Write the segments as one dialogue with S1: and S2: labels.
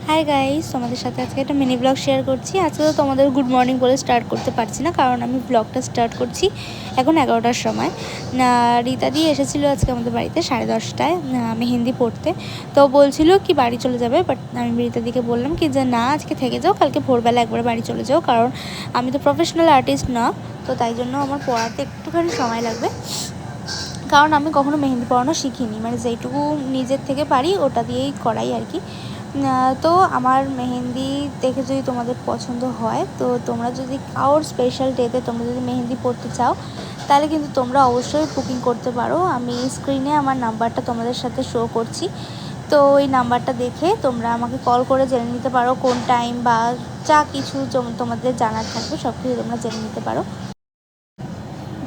S1: Hi guys, তোমাদের সাথে আজকে একটা মিনি ব্লগ শেয়ার করছি। আজকে তো তোমাদের গুড মর্নিং বলে স্টার্ট করতে পারছি না, কারণ আমি ব্লগটা স্টার্ট করছি এখন 11টার সময়। রীতাদি এসেছিলো আজকে আমাদের বাড়িতে 10:30টায় মেহেন্দি পড়তে। তো বলছিল কি বাড়ি চলে যাবে, বাট আমি রীতাদিকে বললাম কি যে না, আজকে থেকে যাও, কালকে ভোরবেলা একবার বাড়ি চলে যাও, কারণ আমি তো প্রফেশনাল আর্টিস্ট না, তো তাই জন্য আমার পড়াতে একটুখানি সময় লাগবে। কারণ আমি কখনো মেহেন্দি পড়ানো শিখিনি, মানে যেইটুকু নিজের থেকে পারি ওটা দিয়েই করাই আর কি। তো আমার মেহেন্দি দেখে যদি তোমাদের পছন্দ হয়, তো তোমরা যদি কারোর স্পেশাল ডেতে তোমরা যদি মেহেন্দি পড়তে চাও, তাহলে কিন্তু তোমরা অবশ্যই বুকিং করতে পারো। আমি স্ক্রিনে আমার নাম্বারটা তোমাদের সাথে শো করছি, তো ওই নাম্বারটা দেখে তোমরা আমাকে কল করে জেনে নিতে পারো কোন টাইম বা যা কিছু তোমাদের জানার থাকবে সব কিছু তোমরা জেনে নিতে পারো।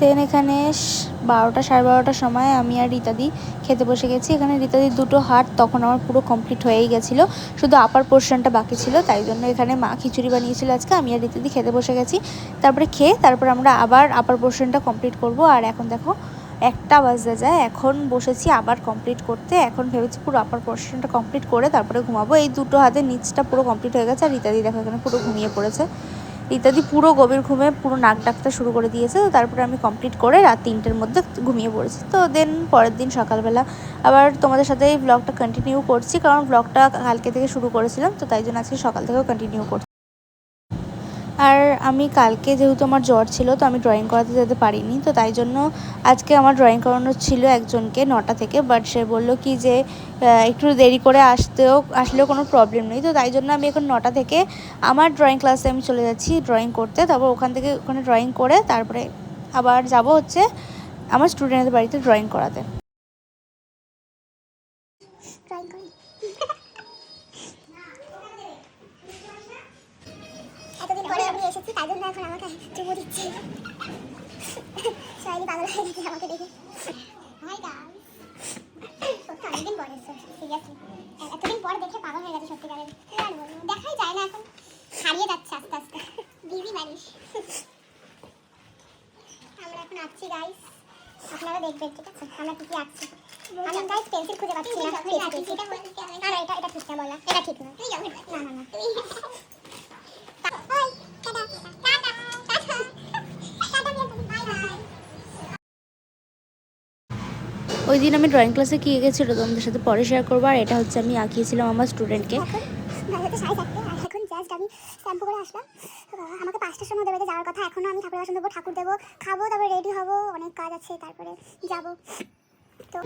S1: দেন এখানে 12টা 12:30টার সময় আমি আর রীতাদি খেতে বসে গেছি। এখানে রীতাদির দুটো হাত তখন আমার পুরো কমপ্লিট হয়েই গেছিলো, শুধু আপার পোর্শনটা বাকি ছিল, তাই জন্য এখানে মা খিচুড়ি বানিয়েছিল আজকে। আমি আর রীতাদি খেতে বসে গেছি, তারপরে তারপর আমরা আবার আপার পোর্শনটা কমপ্লিট করব। আর এখন দেখো 1টা বাজতে যায়, এখন বসেছি আবার কমপ্লিট করতে। এখন ভেবেছি পুরো আপার পোর্শনটা কমপ্লিট করে তারপরে ঘুমাবো। এই দুটো হাতের নিচটা পুরো কমপ্লিট হয়ে গেছে, আর রীতাদি দেখো এখানে পুরো ঘুমিয়ে পড়েছে। ইত্যাদি পুরো গভীর ঘুমে পুরো নাক ডাকতে শুরু করে দিয়েছে। তো তারপরে আমি কমপ্লিট করে রাত 3টের মধ্যে ঘুমিয়ে পড়েছি। তো দেন পরের দিন সকালবেলা আবার তোমাদের সাথে এই ব্লগটা কন্টিনিউ করছি, কারণ ব্লগটা কালকে থেকে শুরু করেছিলাম, তো তাই জন্য আজকে সকাল থেকেও কন্টিনিউ করছি। আর আমি কালকে যেহেতু আমার জ্বর ছিল, তো আমি ড্রয়িং করাতে যেতে পারিনি, তো তাই জন্য আজকে আমার ড্রয়িং করানো ছিল একজনকে 9টা থেকে, বাট সে বললো কি যে একটু দেরি করে আসলেও কোনো প্রবলেম নেই। তো তাই জন্য আমি এখন 9টা থেকে আমার ড্রয়িং ক্লাসে আমি চলে যাচ্ছি ড্রয়িং করতে। তারপর ওখানে ড্রয়িং করে তারপরে আবার যাব হচ্ছে আমার স্টুডেন্টদের বাড়িতে ড্রয়িং করাতে।
S2: এতদিন পরে আমি এসেছি, তাই জন্য এখন আমাকে চুমু দিচ্ছে। শাইলি পাগল হয়ে গেছে আমাকে দেখে। হাই গাইস, সত্যি অনেকদিন পরে এসেছো, সিরিয়াসলি এতদিন পর দেখে পাগল হয়ে গেছে সত্যিকারের। আর বলবো, দেখাই যায় না এখন, হারিয়ে যাচ্ছে আস্তে আস্তে, বিজি মানুষ। আমরা এখন আঁকছি গাইস, আপনারা দেখবেন ঠিক আছে আমরা কি কি আঁকছি। আমি গাইস পেন্সিল খুঁজে পাচ্ছি না। না এটা ঠিক না বলা, এটা ঠিক না। না না না
S1: ওই দিন আমি ড্রয়িং ক্লাসে কী এঁকেছিলো তোমাদের সাথে পরে শেয়ার করবো। আর এটা হচ্ছে আমি আঁকিয়েছিলাম আমার স্টুডেন্টকে।
S2: এখন জাস্ট আমি শ্যাম্পু করে আসলাম। আমাকে 5টার সময় দেবে যাওয়ার কথা, এখনও আমি ঠাকুর বাসন দেবো, ঠাকুর দেবো, খাবো, তারপরে রেডি হবো, অনেক কাজ আছে, তারপরে যাবো। তো